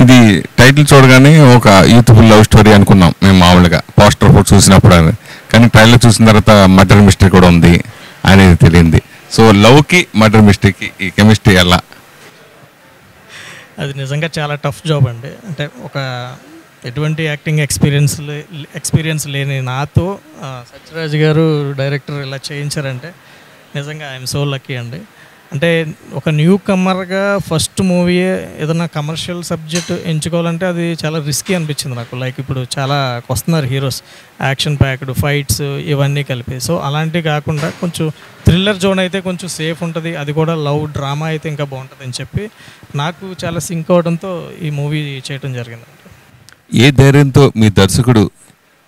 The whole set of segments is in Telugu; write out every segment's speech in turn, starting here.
ఇది టైటిల్ చూడగానే ఒక యూత్ఫుల్ లవ్ స్టోరీ అనుకున్నాం మేము మామూలుగా పోస్టర్ ఫోటో చూసినప్పుడు అని. కానీ ట్రైలర్ చూసిన తర్వాత మర్డర్ మిస్టరీ కూడా ఉంది అనేది తెలియంది. సో లవ్కి మర్డర్ మిస్టరీకి ఈ కెమిస్ట్రీ ఎలా? అది నిజంగా చాలా టఫ్ జాబ్ అండి. అంటే ఒక ఎటువంటి యాక్టింగ్ ఎక్స్పీరియన్స్ లేని నాతో సత్యరాజ్ గారు డైరెక్టర్ ఇలా చేయించారంటే నిజంగా ఐఎమ్ సో లక్కీ అండి. అంటే ఒక న్యూ కమర్గా ఫస్ట్ మూవీ ఏదైనా కమర్షియల్ సబ్జెక్ట్ ఎంచుకోవాలంటే అది చాలా రిస్కీ అనిపించింది నాకు. లైక్ ఇప్పుడు చాలా వస్తున్నారు హీరోస్, యాక్షన్ ప్యాక్డ్ ఫైట్స్ ఇవన్నీ కలిపి. సో అలాంటివి కాకుండా కొంచెం థ్రిల్లర్ జోన్ అయితే కొంచెం సేఫ్ ఉంటుంది, అది కూడా లవ్ డ్రామా అయితే ఇంకా బాగుంటుంది అని చెప్పి నాకు చాలా సింక్ అవడంతో ఈ మూవీ చేయడం జరిగింది. ఏ ధైర్యంతో మీ దర్శకుడు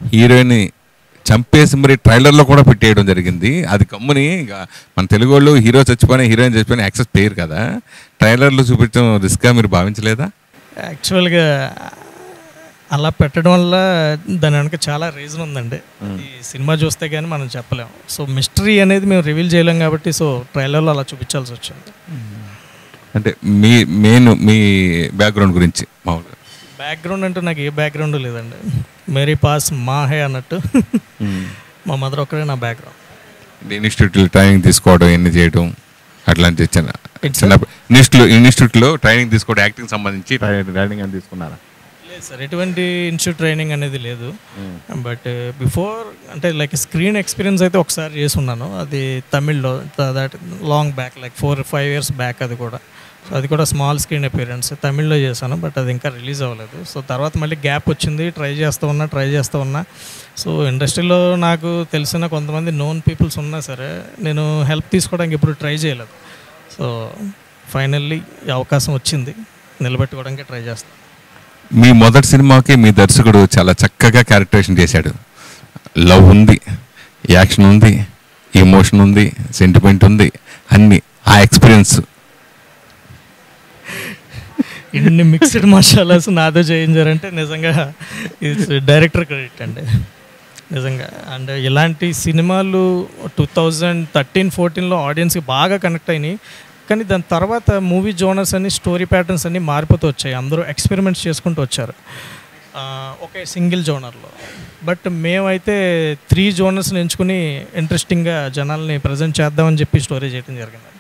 హీరోయిన్ని చంపేసి మరి ట్రైలర్లో కూడా పెట్టేయడం జరిగింది? అది కమ్ముని మన తెలుగు వాళ్ళు హీరో చచ్చిపోయినా హీరోయిన్ చచ్చిపోయినా యాక్సెస్ చేయరు కదా, ట్రైలర్లో చూపించడం రిస్క్గా మీరు భావించలేదా? యాక్చువల్గా అలా పెట్టడం వల్ల దాని వెనక చాలా రీజన్ ఉందండి. ఈ సినిమా చూస్తే కానీ మనం చెప్పలేము. సో మిస్టరీ అనేది మేము రివీల్ చేయలేం కాబట్టి సో ట్రైలర్లో అలా చూపించాల్సి వచ్చింది. అంటే మీ బ్యాక్గ్రౌండ్ గురించి మామూలుగా బ్యాక్గ్రౌండ్ అంటే నాకు ఏ బ్యాక్గ్రౌండ్ లేదండి. మేరీ పాస్ మా హే అన్నట్టు మా మదర్ ఒక్కడే నా బ్యాక్గ్రౌండ్. ఇన్స్టిట్యూట్లో ట్రైనింగ్ తీసుకోవడం ఎన్ని చేయడం అట్లాంటి ఇన్స్టిట్యూట్లో ట్రైనింగ్ తీసుకోవడం యాక్టింగ్ సంబంధించి ట్రైనింగ్ అని తీసుకున్నారా? లేదు సార్, ఎటువంటి ఇన్స్టిట్యూట్ ట్రైనింగ్ అనేది లేదు. బట్ బిఫోర్ అంటే లైక్ స్క్రీన్ ఎక్స్పీరియన్స్ అయితే ఒకసారి చేసి ఉన్నాను. అది తమిళ్లో, that long back like 4-5 years back. అది కూడా అది కూడా స్మాల్ స్క్రీన్ అపీరెన్స్ తమిళ్లో చేశాను. బట్ అది ఇంకా రిలీజ్ అవ్వలేదు. సో తర్వాత మళ్ళీ గ్యాప్ వచ్చింది, ట్రై చేస్తూ ఉన్నా. సో ఇండస్ట్రీలో నాకు తెలిసిన కొంతమంది నోన్ పీపుల్స్ ఉన్నా సరే నేను హెల్ప్ తీసుకోవడానికి ఇప్పుడు ట్రై చేయలేదు. సో ఫైనల్లీ ఈ అవకాశం వచ్చింది, నిలబెట్టుకోవడానికి ట్రై చేస్తాను. మీ మొదటి సినిమాకి మీ దర్శకుడు చాలా చక్కగా క్యారెక్టరేషన్ చేశాడు. లవ్ ఉంది, యాక్షన్ ఉంది, ఎమోషన్ ఉంది, సెంటిమెంట్ ఉంది, అన్నీ. ఆ ఎక్స్పీరియన్స్ ఇన్ని మిక్స్డ్ మసాలాస్ నాతో చేయించారంటే నిజంగా ఇట్స్ డైరెక్టర్ క్రెడిట్ అండి నిజంగా. అండ్ ఇలాంటి సినిమాలు 2013-14లో ఆడియన్స్కి బాగా కనెక్ట్ అయినాయి. కానీ దాని తర్వాత మూవీ జోనర్స్ అన్ని, స్టోరీ ప్యాటర్న్స్ అన్నీ మారిపోతూ వచ్చాయి. అందరూ ఎక్స్పెరిమెంట్స్ చేసుకుంటూ వచ్చారు ఒకే సింగిల్ జోనర్లో. బట్ మేమైతే 3 జోనర్స్ని ఎంచుకుని ఇంట్రెస్టింగ్గా జనాల్ని ప్రజెంట్ చేద్దామని చెప్పి స్టోరీ చేయడం జరిగింది.